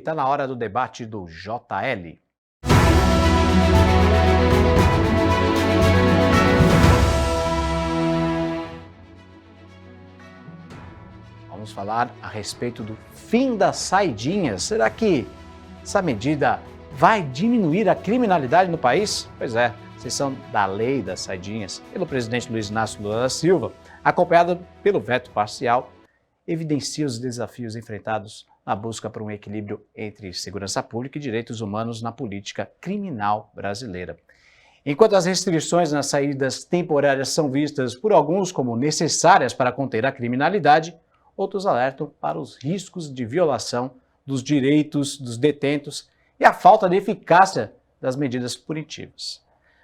está na hora do debate do JL. Vamos falar a respeito do fim das saidinhas. Será que essa medida vai diminuir a criminalidade no país? Pois é, sessão da lei das saidinhas pelo presidente Luiz Inácio Lula da Silva, acompanhada pelo veto parcial, evidencia os desafios enfrentados na busca por um equilíbrio entre segurança pública e direitos humanos na política criminal brasileira. Enquanto as restrições nas saídas temporárias são vistas por alguns como necessárias para conter a criminalidade, outros alertam para os riscos de violação dos direitos dos detentos e a falta de eficácia das medidas punitivas.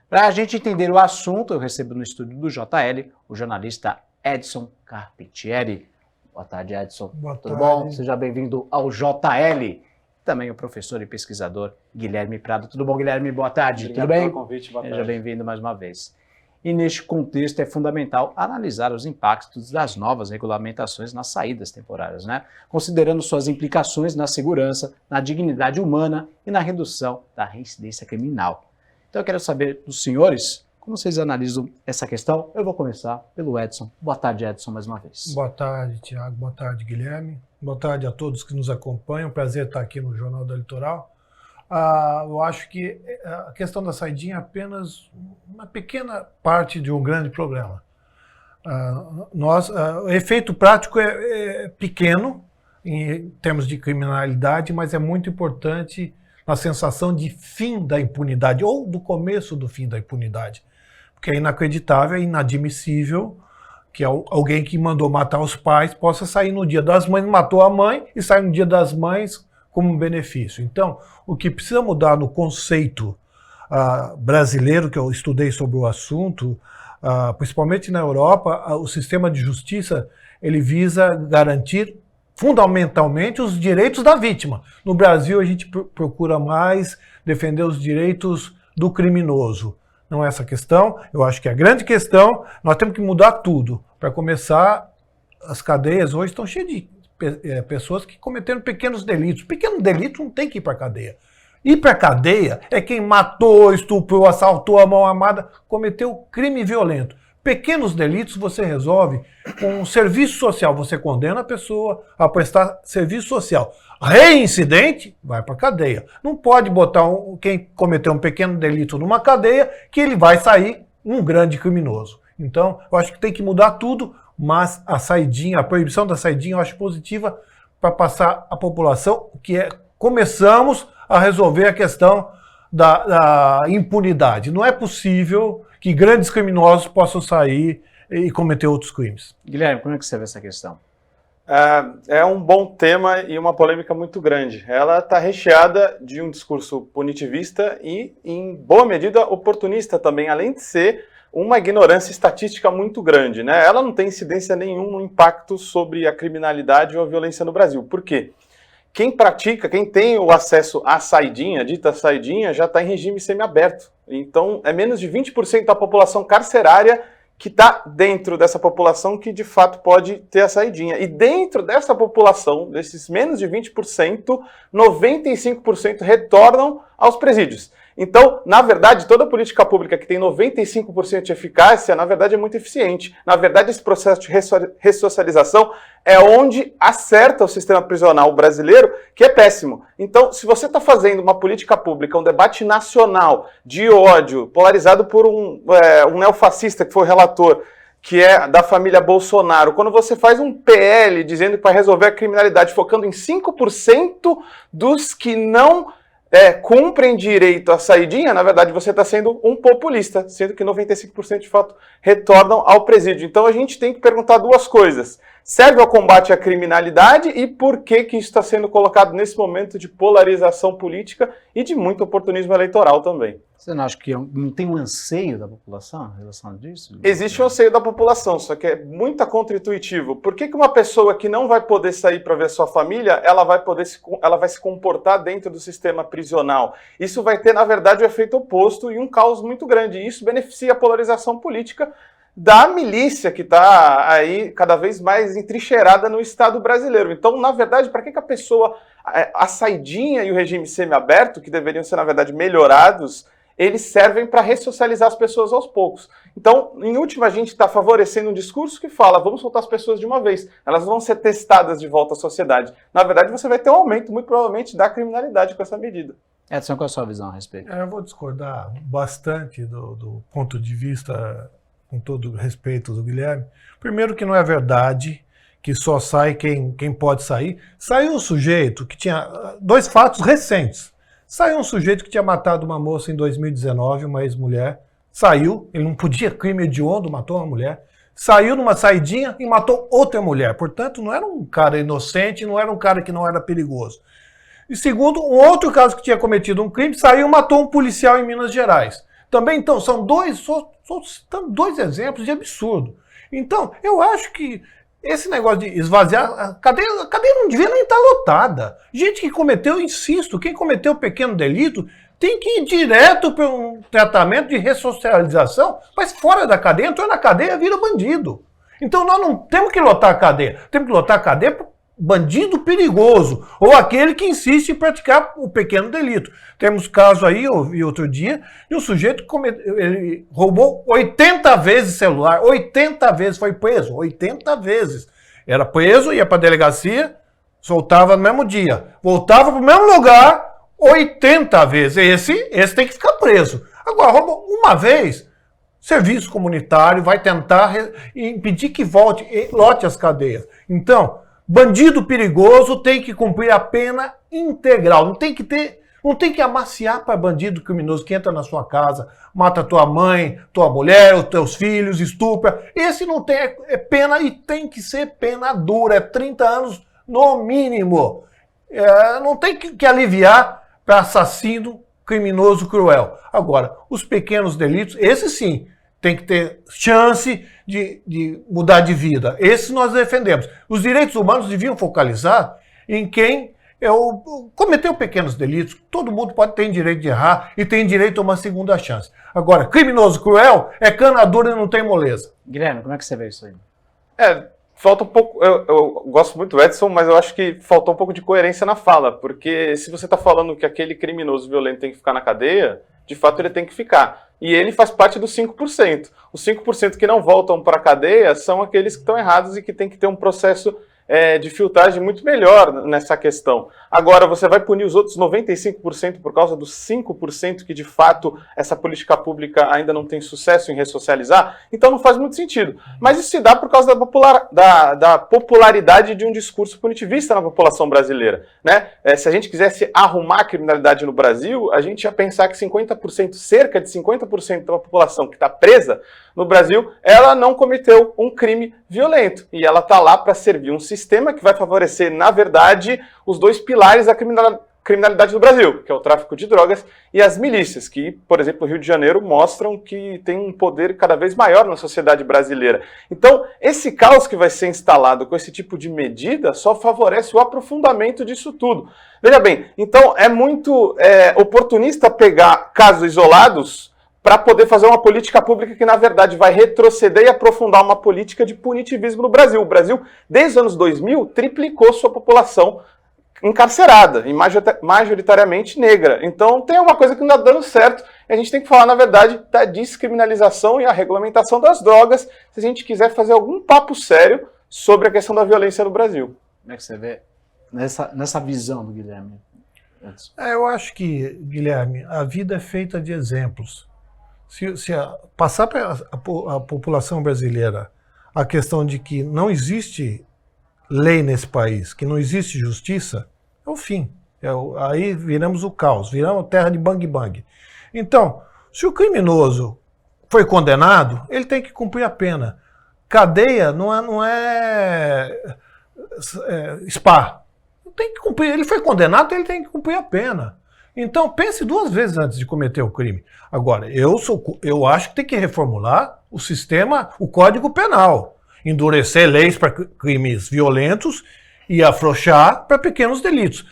Para a gente entender o assunto, eu recebo no estúdio do JL o jornalista Edson Carpentieri. Boa tarde, Edson. Boa tarde. Tudo bom? Seja bem-vindo ao JL. Também o professor e pesquisador Guilherme Prado. Tudo bom, Guilherme? Boa tarde. Obrigado Tudo bem? pelo convite. Boa tarde. Seja bem-vindo mais uma vez. E neste contexto é fundamental analisar os impactos das novas regulamentações nas saídas temporárias, considerando suas implicações na segurança, na dignidade humana e na redução da reincidência criminal. Então eu quero saber dos senhores, como vocês analisam essa questão? Eu vou começar pelo Edson. Boa tarde, Edson, mais uma vez. Boa tarde, Tiago. Boa tarde, Guilherme. Boa tarde a todos que nos acompanham. Prazer estar aqui no Jornal da Litoral. Eu acho que a questão da saidinha é apenas uma pequena parte de um grande problema. O efeito prático é pequeno em termos de criminalidade, mas é muito importante na sensação de fim da impunidade, ou do começo do fim da impunidade. Porque é inacreditável, é inadmissível que alguém que mandou matar os pais possa sair no Dia das Mães, matou a mãe e sai no Dia das Mães como benefício. Então, o que precisa mudar no conceito brasileiro, que eu estudei sobre o assunto, principalmente na Europa, o sistema de justiça ele visa garantir fundamentalmente os direitos da vítima. No Brasil, a gente procura mais defender os direitos do criminoso. Não é essa a questão. Eu acho que a grande questão, nós temos que mudar tudo. Para começar, as cadeias hoje estão cheias de pessoas que cometeram pequenos delitos. Pequeno delito não tem que ir para a cadeia. Ir para a cadeia é quem matou, estuprou, assaltou a mão armada, cometeu crime violento. Pequenos delitos você resolve com um serviço social. Você condena a pessoa a prestar serviço social. Reincidente, vai para a cadeia. Não pode botar quem cometeu um pequeno delito numa cadeia que ele vai sair um grande criminoso. Então, eu acho que tem que mudar tudo, mas a proibição da saidinha eu acho positiva para passar à população, começamos a resolver a questão da impunidade. Não é possível que grandes criminosos possam sair e cometer outros crimes. Guilherme, como é que você vê essa questão? É um bom tema e uma polêmica muito grande. Ela está recheada de um discurso punitivista e, em boa medida, oportunista também, além de ser uma ignorância estatística muito grande, Ela não tem incidência nenhuma no impacto sobre a criminalidade ou a violência no Brasil. Por quê? Quem tem o acesso à saidinha, dita saidinha, já está em regime semiaberto. Então, é menos de 20% da população carcerária que está dentro dessa população que, de fato, pode ter a saidinha. E dentro dessa população, desses menos de 20%, 95% retornam aos presídios. Então, na verdade, toda política pública que tem 95% de eficácia, na verdade, é muito eficiente. Na verdade, esse processo de ressocialização é onde acerta o sistema prisional brasileiro, que é péssimo. Então, se você está fazendo uma política pública, um debate nacional de ódio, polarizado por um neofascista que foi o relator, que é da família Bolsonaro, quando você faz um PL dizendo que vai resolver a criminalidade focando em 5% dos que não cumprem direito à saidinha, na verdade você está sendo um populista, sendo que 95% de fato retornam ao presídio. Então a gente tem que perguntar duas coisas. Serve ao combate à criminalidade e por que isso está sendo colocado nesse momento de polarização política e de muito oportunismo eleitoral também? Você não acha que não tem um anseio da população em relação a isso? Existe um anseio da população, só que é muito contra-intuitivo. Por que uma pessoa que não vai poder sair para ver sua família, ela vai se comportar dentro do sistema prisional? Isso vai ter, na verdade, o efeito oposto e um caos muito grande. E isso beneficia a polarização política da milícia que está aí cada vez mais entrincheirada no Estado brasileiro. Então, na verdade, para que a pessoa, a saidinha e o regime semiaberto, que deveriam ser, na verdade, melhorados, eles servem para ressocializar as pessoas aos poucos. Então, em última, a gente está favorecendo um discurso que fala, vamos soltar as pessoas de uma vez, elas vão ser testadas de volta à sociedade. Na verdade, você vai ter um aumento, muito provavelmente, da criminalidade com essa medida. Edson, qual é a sua visão a respeito? Eu vou discordar bastante do ponto de vista, com todo o respeito do Guilherme. Primeiro que não é verdade que só sai quem pode sair. Saiu um sujeito que tinha 2 fatos recentes. Saiu um sujeito que tinha matado uma moça em 2019, uma ex-mulher. Saiu, ele não podia, crime hediondo, matou uma mulher. Saiu numa saidinha e matou outra mulher. Portanto, não era um cara inocente, não era um cara que não era perigoso. E segundo, um outro caso que tinha cometido um crime, saiu e matou um policial em Minas Gerais. Também, então, são dois exemplos de absurdo. Então, eu acho que esse negócio de esvaziar, a cadeia não devia nem estar lotada. Gente que cometeu, insisto, quem cometeu pequeno delito tem que ir direto para um tratamento de ressocialização, mas fora da cadeia, entrou na cadeia, vira bandido. Então nós não temos que lotar a cadeia, temos que lotar a cadeia para bandido perigoso, ou aquele que insiste em praticar o pequeno delito. Temos caso aí, eu vi outro dia, de um sujeito que ele roubou 80 vezes celular, 80 vezes, foi preso, 80 vezes. Era preso, ia para a delegacia, soltava no mesmo dia, voltava para o mesmo lugar 80 vezes. Esse tem que ficar preso. Agora, roubou uma vez, serviço comunitário, vai tentar impedir que lote as cadeias. Então, bandido perigoso tem que cumprir a pena integral. Não tem que amaciar para bandido criminoso que entra na sua casa, mata tua mãe, tua mulher, os teus filhos, estupra. Esse não tem pena e tem que ser pena dura. É 30 anos no mínimo. Não tem que aliviar para assassino, criminoso, cruel. Agora, os pequenos delitos, esse sim, tem que ter chance de mudar de vida. Esse nós defendemos. Os direitos humanos deviam focalizar em quem cometeu pequenos delitos. Todo mundo tem direito de errar e tem direito a uma segunda chance. Agora, criminoso, cruel, é cana dura e não tem moleza. Guilherme, como é que você vê isso aí? Falta um pouco, eu gosto muito do Edson, mas eu acho que faltou um pouco de coerência na fala, porque se você está falando que aquele criminoso violento tem que ficar na cadeia, de fato ele tem que ficar. E ele faz parte dos 5%. Os 5% que não voltam para a cadeia são aqueles que estão errados e que tem que ter um processo de filtragem muito melhor nessa questão. Agora, você vai punir os outros 95% por causa dos 5% que, de fato, essa política pública ainda não tem sucesso em ressocializar? Então não faz muito sentido. Mas isso se dá por causa da popularidade de um discurso punitivista na população brasileira, né? Se a gente quisesse arrumar a criminalidade no Brasil, a gente ia pensar que 50%, cerca de 50% da população que está presa no Brasil, ela não cometeu um crime violento. E ela está lá para servir um sistema que vai favorecer, na verdade, os 2 pilares da criminalidade do Brasil, que é o tráfico de drogas e as milícias, que, por exemplo, no Rio de Janeiro mostram que tem um poder cada vez maior na sociedade brasileira. Então, esse caos que vai ser instalado com esse tipo de medida só favorece o aprofundamento disso tudo. Veja bem, então é muito oportunista pegar casos isolados para poder fazer uma política pública que, na verdade, vai retroceder e aprofundar uma política de punitivismo no Brasil. O Brasil, desde os anos 2000, triplicou sua população encarcerada, e majoritariamente negra. Então, tem uma coisa que não está dando certo, e a gente tem que falar, na verdade, da descriminalização e a regulamentação das drogas, se a gente quiser fazer algum papo sério sobre a questão da violência no Brasil. Como é que você vê nessa visão do Guilherme? Eu acho que, Guilherme, a vida é feita de exemplos. Se passar para a população brasileira a questão de que não existe lei nesse país, que não existe justiça, é o fim. Aí viramos o caos, viramos terra de bang bang. Então, se o criminoso foi condenado, ele tem que cumprir a pena. Cadeia não é spa. Tem que cumprir. Ele foi condenado, ele tem que cumprir a pena. Então, pense 2 vezes antes de cometer o crime. Agora, eu acho que tem que reformular o sistema, o Código Penal. Endurecer leis para crimes violentos e afrouxar para pequenos delitos.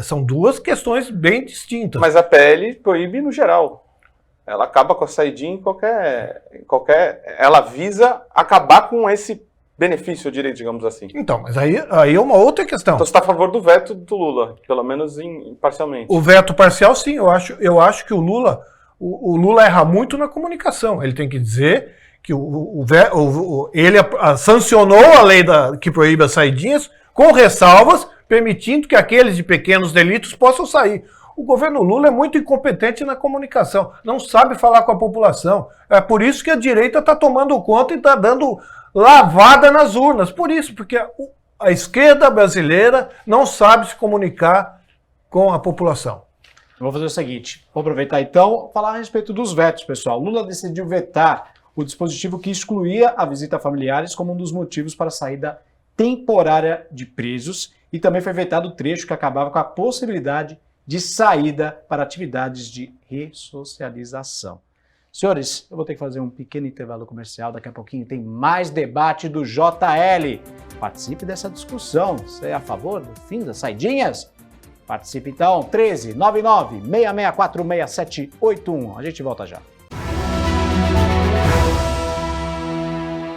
São 2 questões bem distintas. Mas a PL proíbe no geral. Ela acaba com a saidinha em qualquer... Ela visa acabar com esse benefício, eu diria, digamos assim. Então, mas aí é uma outra questão. Então você está a favor do veto do Lula, pelo menos parcialmente. O veto parcial, sim. Eu acho que o Lula erra muito na comunicação. Ele tem que dizer que ele sancionou a lei que proíbe as saidinhas com ressalvas, permitindo que aqueles de pequenos delitos possam sair. O governo Lula é muito incompetente na comunicação, não sabe falar com a população. É por isso que a direita está tomando conta e está dando lavada nas urnas. Por isso, porque a esquerda brasileira não sabe se comunicar com a população. Eu vou fazer o seguinte, vou aproveitar então falar a respeito dos vetos, pessoal. Lula decidiu vetar o dispositivo que excluía a visita a familiares como um dos motivos para a saída temporária de presos e também foi vetado o trecho que acabava com a possibilidade de saída para atividades de ressocialização. Senhores, eu vou ter que fazer um pequeno intervalo comercial, daqui a pouquinho tem mais debate do JL. Participe dessa discussão, você é a favor do fim das saidinhas? Participe então, 13 99 664 6781. A gente volta já.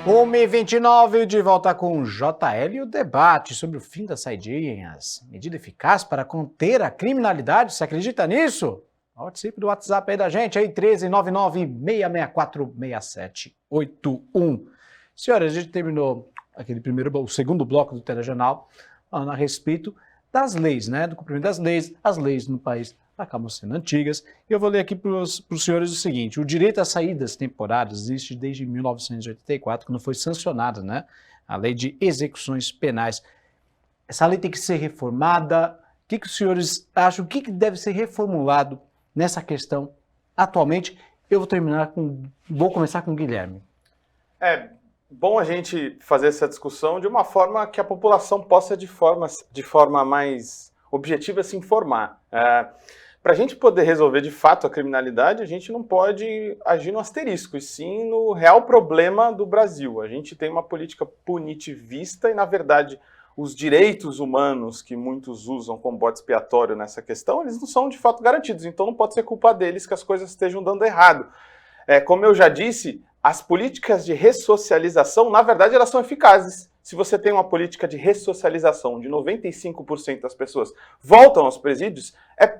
1h29 de volta com o JL e o debate sobre o fim das saidinhas. Medida eficaz para conter a criminalidade, você acredita nisso? Participe do WhatsApp aí da gente, aí 13996646781. Senhoras, a gente terminou o segundo bloco do telejornal falando a respeito das leis, né? Do cumprimento das leis. As leis no país acabam sendo antigas. E eu vou ler aqui para os senhores o seguinte: o direito às saídas temporárias existe desde 1984, quando foi sancionada, né, a lei de execuções penais. Essa lei tem que ser reformada. O que os senhores acham? O que deve ser reformulado nessa questão atualmente? Vou começar com o Guilherme. É bom a gente fazer essa discussão de uma forma que a população possa, de forma mais objetiva, se informar. Para a gente poder resolver de fato a criminalidade, a gente não pode agir no asterisco, e sim no real problema do Brasil. A gente tem uma política punitivista e, na verdade, os direitos humanos que muitos usam como bode expiatório nessa questão, eles não são de fato garantidos, então não pode ser culpa deles que as coisas estejam dando errado. Como eu já disse, as políticas de ressocialização, na verdade, elas são eficazes. Se você tem uma política de ressocialização de 95% das pessoas voltam aos presídios, é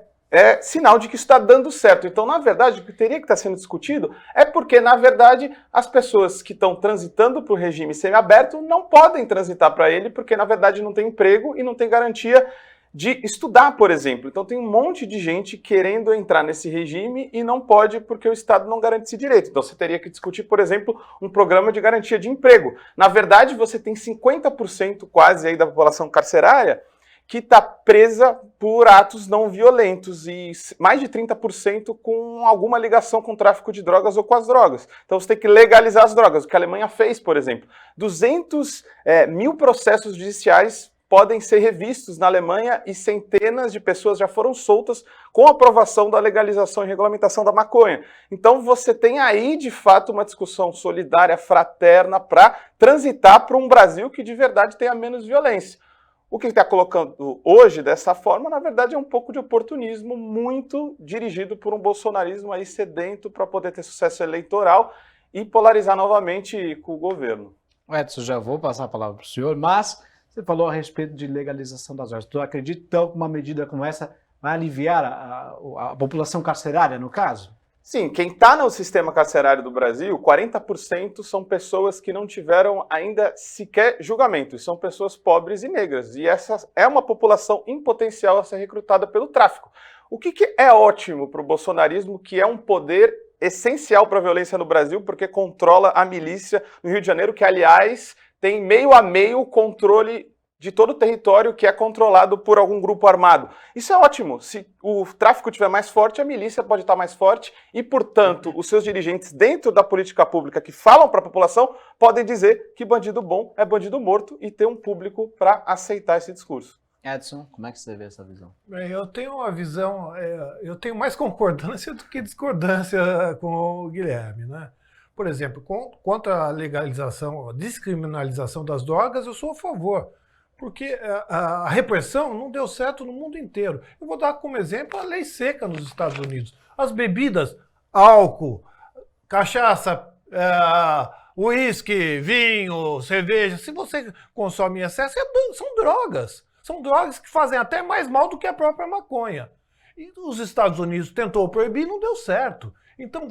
sinal de que isso está dando certo. Então, na verdade, o que teria que estar sendo discutido é porque, na verdade, as pessoas que estão transitando para o regime semiaberto não podem transitar para ele porque, na verdade, não tem emprego e não tem garantia de estudar, por exemplo. Então tem um monte de gente querendo entrar nesse regime e não pode porque o Estado não garante esse direito. Então você teria que discutir, por exemplo, um programa de garantia de emprego. Na verdade, você tem 50% quase aí da população carcerária que está presa por atos não violentos e mais de 30% com alguma ligação com o tráfico de drogas ou com as drogas. Então você tem que legalizar as drogas, o que a Alemanha fez, por exemplo. 200 mil processos judiciais podem ser revistos na Alemanha e centenas de pessoas já foram soltas com a aprovação da legalização e regulamentação da maconha. Então você tem aí, de fato, uma discussão solidária, fraterna, para transitar para um Brasil que de verdade tenha menos violência. O que está colocando hoje dessa forma, na verdade, é um pouco de oportunismo muito dirigido por um bolsonarismo aí sedento para poder ter sucesso eleitoral e polarizar novamente com o governo. Edson, já vou passar a palavra para o senhor, mas você falou a respeito de legalização das drogas. Tu acredita, então, que uma medida como essa vai aliviar a população carcerária, no caso? Sim, quem está no sistema carcerário do Brasil, 40% são pessoas que não tiveram ainda sequer julgamento. São pessoas pobres e negras. E essa é uma população em potencial a ser recrutada pelo tráfico. O que é ótimo para o bolsonarismo, que é um poder essencial para a violência no Brasil, porque controla a milícia no Rio de Janeiro, que, aliás, tem meio a meio o controle de todo o território que é controlado por algum grupo armado. Isso é ótimo. Se o tráfico estiver mais forte, a milícia pode estar mais forte e, portanto, os seus dirigentes dentro da política pública que falam para a população podem dizer que bandido bom é bandido morto e ter um público para aceitar esse discurso. Edson, como é que você vê essa visão? Eu tenho uma visão, eu tenho mais concordância do que discordância com o Guilherme, né? Por exemplo, contra a legalização, a descriminalização das drogas, eu sou a favor. Porque a repressão não deu certo no mundo inteiro. Eu vou dar como exemplo a lei seca nos Estados Unidos. As bebidas álcool, cachaça, uísque, vinho, cerveja, se você consome em excesso, são drogas. São drogas que fazem até mais mal do que a própria maconha. E os Estados Unidos tentou proibir e não deu certo. Então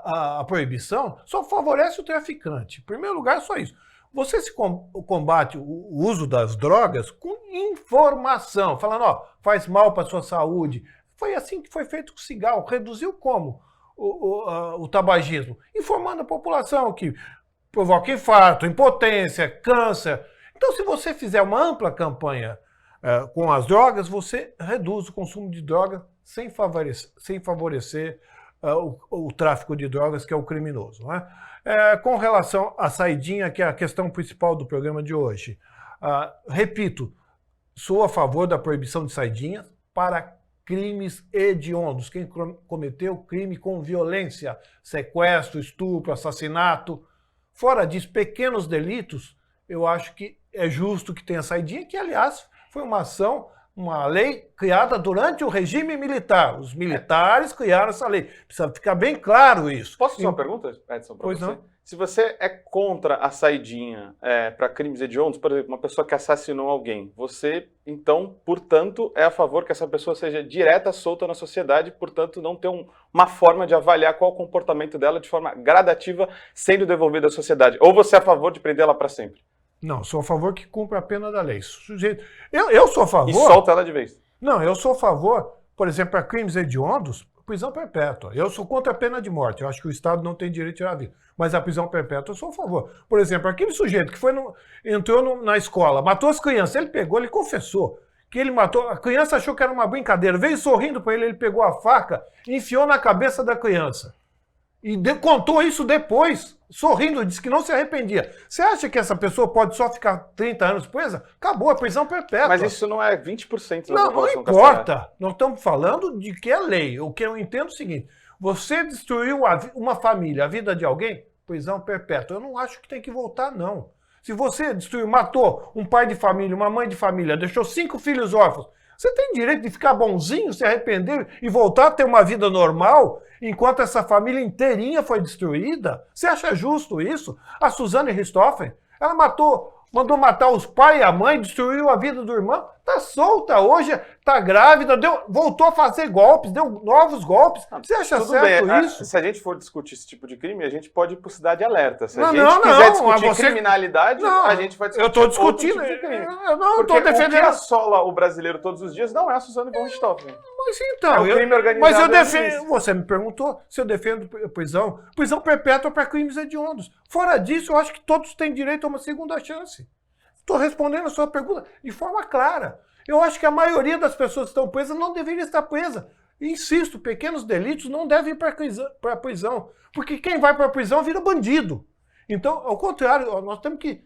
a proibição só favorece o traficante. Em primeiro lugar, só isso. Você se combate o uso das drogas com informação, falando, faz mal para a sua saúde. Foi assim que foi feito com o cigarro. Reduziu como o tabagismo? Informando a população que provoca infarto, impotência, câncer. Então, se você fizer uma ampla campanha com as drogas, você reduz o consumo de drogas sem favorecer o tráfico de drogas, que é o criminoso. Né? Com relação à saidinha, que é a questão principal do programa de hoje, repito, sou a favor da proibição de saidinhas para crimes hediondos. Quem cometeu crime com violência, sequestro, estupro, assassinato, fora disso, pequenos delitos, eu acho que é justo que tenha saidinha, que, aliás, foi uma lei criada durante o regime militar. Os militares criaram essa lei. Precisa ficar bem claro isso. Posso fazer uma pergunta, Edson, para você? Não. Se você é contra a saidinha para crimes hediondos, por exemplo, uma pessoa que assassinou alguém, você, então, portanto, é a favor que essa pessoa seja direta, solta na sociedade, portanto, não ter uma forma de avaliar qual o comportamento dela de forma gradativa, sendo devolvida à sociedade. Ou você é a favor de prender ela para sempre? Não, sou a favor que cumpra a pena da lei. Eu sou a favor... E solta ela de vez. Não, eu sou a favor, por exemplo, para crimes hediondos, prisão perpétua. Eu sou contra a pena de morte. Eu acho que o Estado não tem direito de tirar a vida. Mas a prisão perpétua eu sou a favor. Por exemplo, aquele sujeito que entrou na escola, matou as crianças, ele confessou que ele matou. A criança achou que era uma brincadeira, veio sorrindo para ele pegou a faca e enfiou na cabeça da criança. E contou isso depois, sorrindo, disse que não se arrependia. Você acha que essa pessoa pode só ficar 30 anos presa? Acabou a prisão perpétua. Mas isso não é 20% da não, população não importa. Nós estamos falando de que é lei. O que eu entendo é o seguinte, você destruiu uma família, a vida de alguém, prisão perpétua. Eu não acho que tem que voltar, não. Se você destruiu, matou um pai de família, uma mãe de família, deixou 5 filhos órfãos, você tem direito de ficar bonzinho, se arrepender e voltar a ter uma vida normal enquanto essa família inteirinha foi destruída? Você acha justo isso? A Suzane Richthofen, ela mandou matar os pais e a mãe, destruiu a vida do irmão, tá solta hoje, tá grávida, voltou a fazer golpes, deu novos golpes. Você acha certo bem. isso? Se a gente for discutir esse tipo de crime, a gente pode ir por Cidade Alerta. Se a Não, gente não, quiser não, discutir você- criminalidade, Não, a gente vai discutir eu estou discutindo, outro tipo de crime. eu não Porque estou defendendo. o que assola o brasileiro todos os dias não é a Suzane von Richthofen. Mas então, É o crime organizado. mas eu é defendo. isso. Você me perguntou se eu defendo prisão perpétua para crimes hediondos. Fora disso, eu acho que todos têm direito a uma segunda chance. Estou respondendo a sua pergunta de forma clara. Eu acho que a maioria das pessoas que estão presas não deveria estar presa. Insisto, pequenos delitos não devem ir para a prisão, porque quem vai para a prisão vira bandido. Então, ao contrário, nós temos que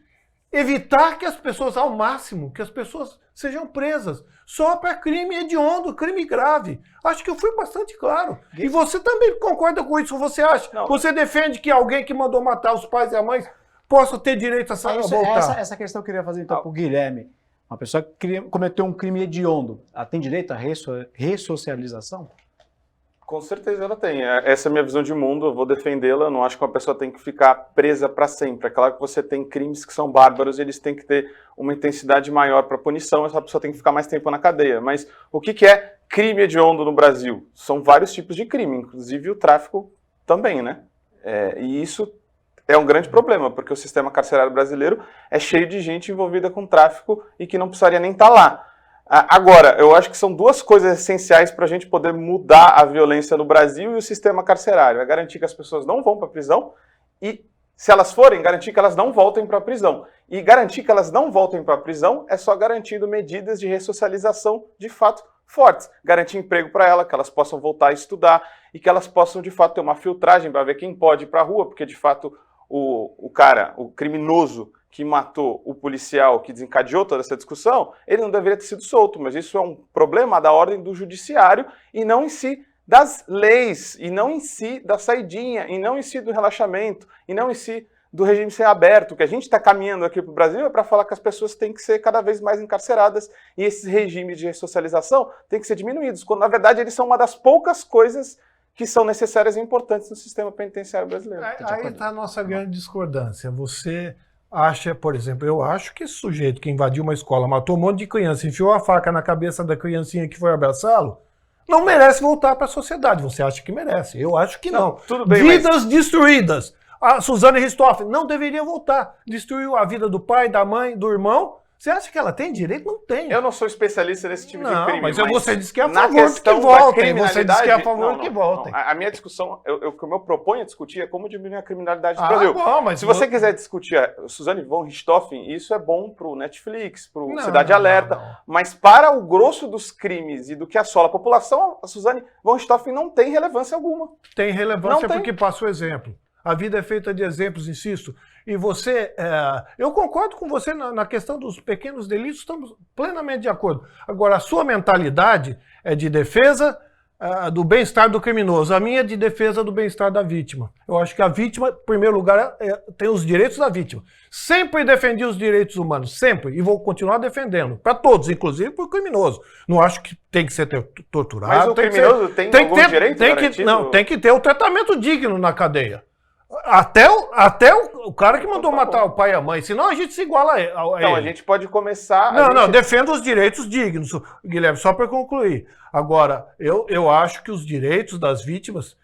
evitar que as pessoas, ao máximo, que as pessoas sejam presas só para crime hediondo, crime grave. Acho que eu fui bastante claro. E você também concorda com isso? Você acha? Não. Você defende que alguém que mandou matar os pais e a mãe possa ter direito a voltar? Essa questão eu queria fazer então para o Guilherme. Uma pessoa que cometeu um crime hediondo, ela tem direito à ressocialização? Com certeza ela tem. Essa é a minha visão de mundo, eu vou defendê-la. Eu não acho que uma pessoa tem que ficar presa para sempre. É claro que você tem crimes que são bárbaros e eles têm que ter uma intensidade maior para punição, essa pessoa tem que ficar mais tempo na cadeia. Mas o que é crime hediondo no Brasil? São vários tipos de crime, inclusive o tráfico também, né? E isso é um grande problema, porque o sistema carcerário brasileiro é cheio de gente envolvida com tráfico e que não precisaria nem estar lá. Agora, eu acho que são duas coisas essenciais para a gente poder mudar a violência no Brasil e o sistema carcerário. É garantir que as pessoas não vão para a prisão e, se elas forem, garantir que elas não voltem para a prisão. E garantir que elas não voltem para a prisão é só garantindo medidas de ressocialização de fato fortes. Garantir emprego para elas, que elas possam voltar a estudar e que elas possam, de fato, ter uma filtragem para ver quem pode ir para a rua, porque, de fato, o criminoso que matou o policial que desencadeou toda essa discussão, ele não deveria ter sido solto, mas isso é um problema da ordem do judiciário e não em si das leis, e não em si da saidinha, e não em si do relaxamento, e não em si do regime semiaberto. O que a gente está caminhando aqui para o Brasil é para falar que as pessoas têm que ser cada vez mais encarceradas e esses regimes de ressocialização têm que ser diminuídos, quando na verdade eles são uma das poucas coisas que são necessárias e importantes no sistema penitenciário brasileiro. Aí está a nossa grande discordância. Você acha, por exemplo, eu acho que esse sujeito que invadiu uma escola, matou um monte de criança, enfiou a faca na cabeça da criancinha que foi abraçá-lo, não merece voltar para a sociedade. Você acha que merece? Eu acho que não. Tudo bem, Vidas destruídas. A Suzane Richthofen não deveria voltar. Destruiu a vida do pai, da mãe, do irmão. Você acha que ela tem direito? Não tem. Eu não sou especialista nesse tipo de crime. Mas você disse que é a favor de que voltem. Você disse que é a favor de que voltem. A minha discussão, o que eu proponho a discutir é como diminuir a criminalidade no Brasil. Bom, mas se você quiser discutir a Suzane von Richthofen, isso é bom para o Netflix, para o Cidade Alerta. Não. Mas para o grosso dos crimes e do que assola a população, a Suzane von Richthofen não tem relevância alguma. Tem relevância porque passa o exemplo. A vida é feita de exemplos, insisto. E você, eu concordo com você na questão dos pequenos delitos, estamos plenamente de acordo. Agora, a sua mentalidade é de defesa do bem-estar do criminoso, a minha é de defesa do bem-estar da vítima. Eu acho que a vítima, em primeiro lugar, tem os direitos da vítima. Sempre defendi os direitos humanos, sempre, e vou continuar defendendo, para todos, inclusive para o criminoso. Não acho que tem que ser torturado. Mas o criminoso tem algum direito garantido? Não, tem que ter o tratamento digno na cadeia. Até o cara que mandou matar o pai e a mãe, senão a gente se iguala a ele. Então, a gente pode começar... Não, defendo os direitos dignos, Guilherme, só para concluir. Agora, eu acho que os direitos das vítimas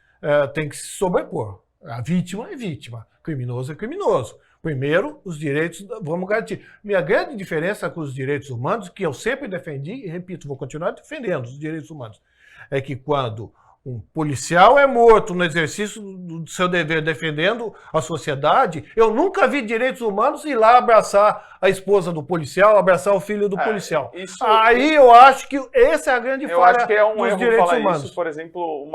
têm que se sobrepor. A vítima é vítima, criminoso é criminoso. Primeiro, os direitos, vamos garantir. Minha grande diferença com os direitos humanos, que eu sempre defendi, e repito, vou continuar defendendo os direitos humanos, é que quando um policial é morto no exercício do seu dever defendendo a sociedade, eu nunca vi direitos humanos ir lá abraçar a esposa do policial, abraçar o filho do policial. Aí eu acho que essa é a grande falha dos direitos humanos. Eu acho que é um erro falar isso, por exemplo,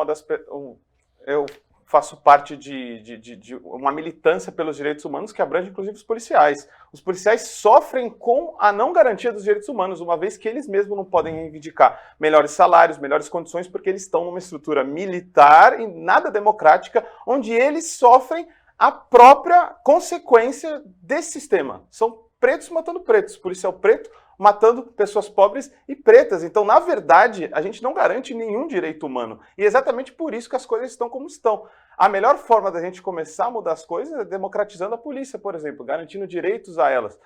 eu faço parte de uma militância pelos direitos humanos que abrange inclusive os policiais. Os policiais sofrem com a não garantia dos direitos humanos, uma vez que eles mesmos não podem reivindicar melhores salários, melhores condições, porque eles estão numa estrutura militar e nada democrática, onde eles sofrem a própria consequência desse sistema. São pretos matando pretos, policial preto matando pessoas pobres e pretas. Então, na verdade, a gente não garante nenhum direito humano. E é exatamente por isso que as coisas estão como estão. A melhor forma da gente começar a mudar as coisas é democratizando a polícia, por exemplo, garantindo direitos a elas.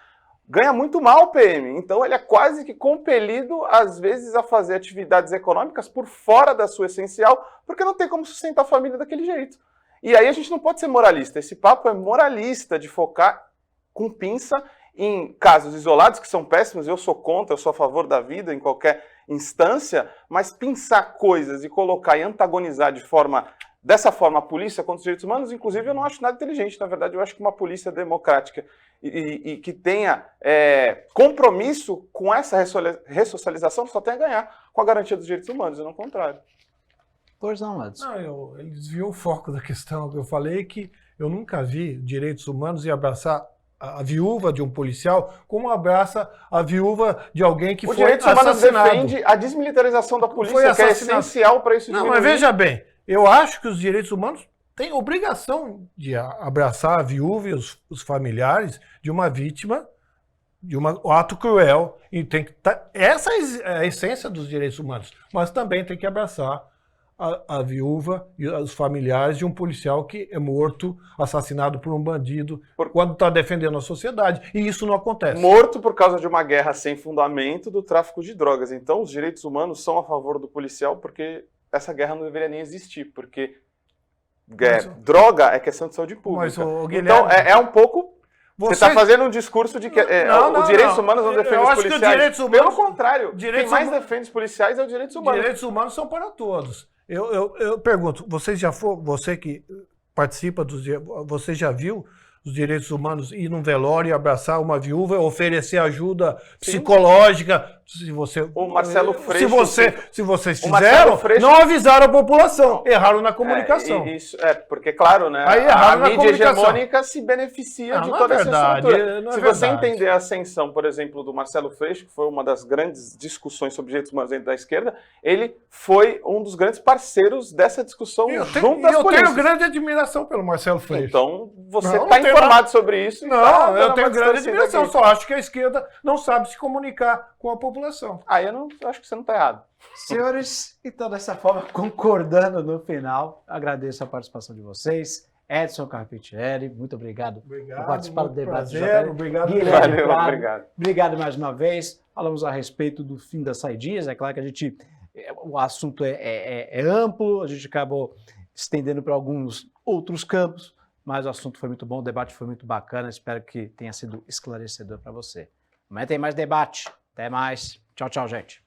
Ganha muito mal o PM, então ele é quase que compelido, às vezes, a fazer atividades econômicas por fora da sua essencial, porque não tem como sustentar a família daquele jeito. E aí a gente não pode ser moralista. Esse papo é moralista, de focar com pinça em casos isolados, que são péssimos. Eu sou contra, eu sou a favor da vida em qualquer instância, mas pensar coisas e colocar e antagonizar dessa forma a polícia contra os direitos humanos, inclusive, eu não acho nada inteligente. Na verdade, eu acho que uma polícia democrática e que tenha compromisso com essa ressocialização só tem a ganhar com a garantia dos direitos humanos, e não o contrário. Ele desviou o foco da questão que eu falei, que eu nunca vi direitos humanos e abraçar a viúva de um policial como abraça a viúva de alguém que foi assassinado. O direitos humanos defende a desmilitarização da polícia, que é essencial para isso. Não, mas veja bem, eu acho que os direitos humanos têm obrigação de abraçar a viúva e os familiares de uma vítima de um ato cruel. E tem que essa é a essência dos direitos humanos. Mas também tem que abraçar a viúva e os familiares de um policial que é morto, assassinado por um bandido, quando está defendendo a sociedade. E isso não acontece. Morto por causa de uma guerra sem fundamento do tráfico de drogas. Então, os direitos humanos são a favor do policial, porque essa guerra não deveria nem existir, porque droga é questão de saúde pública. Mas, Guilherme, então, é um pouco... Você está fazendo um discurso de que os direitos humanos não defendem os policiais. Pelo contrário, quem mais defende os policiais é os direitos humanos. Direitos humanos são para todos. Eu pergunto, você que participa você já viu os direitos humanos ir num velório e abraçar uma viúva, oferecer ajuda psicológica? O Marcelo Freixo, se vocês fizeram, não avisaram a população, erraram na comunicação. Isso porque claro, né? Aí a mídia hegemônica se beneficia de toda essa estrutura. Se você entender a ascensão, por exemplo, do Marcelo Freixo, que foi uma das grandes discussões sobre direitos humanos dentro da esquerda, ele foi um dos grandes parceiros dessa discussão junto das polícias. Eu tenho grande admiração pelo Marcelo Freixo. Então, você está informado sobre isso? Não, eu tenho grande admiração, só acho que a esquerda não sabe se comunicar com a população. população. Aí eu acho que você não está errado. Senhores, então dessa forma, concordando no final, agradeço a participação de vocês. Edson Carpentieri, muito obrigado por participar do debate. Obrigado. Guilherme Valeu, Prado, obrigado. Obrigado mais uma vez. Falamos a respeito do fim das saidinhas. É claro que o assunto é amplo, a gente acabou estendendo para alguns outros campos, mas o assunto foi muito bom, o debate foi muito bacana. Espero que tenha sido esclarecedor para você. Amanhã tem mais debate. Até mais. Tchau, tchau, gente.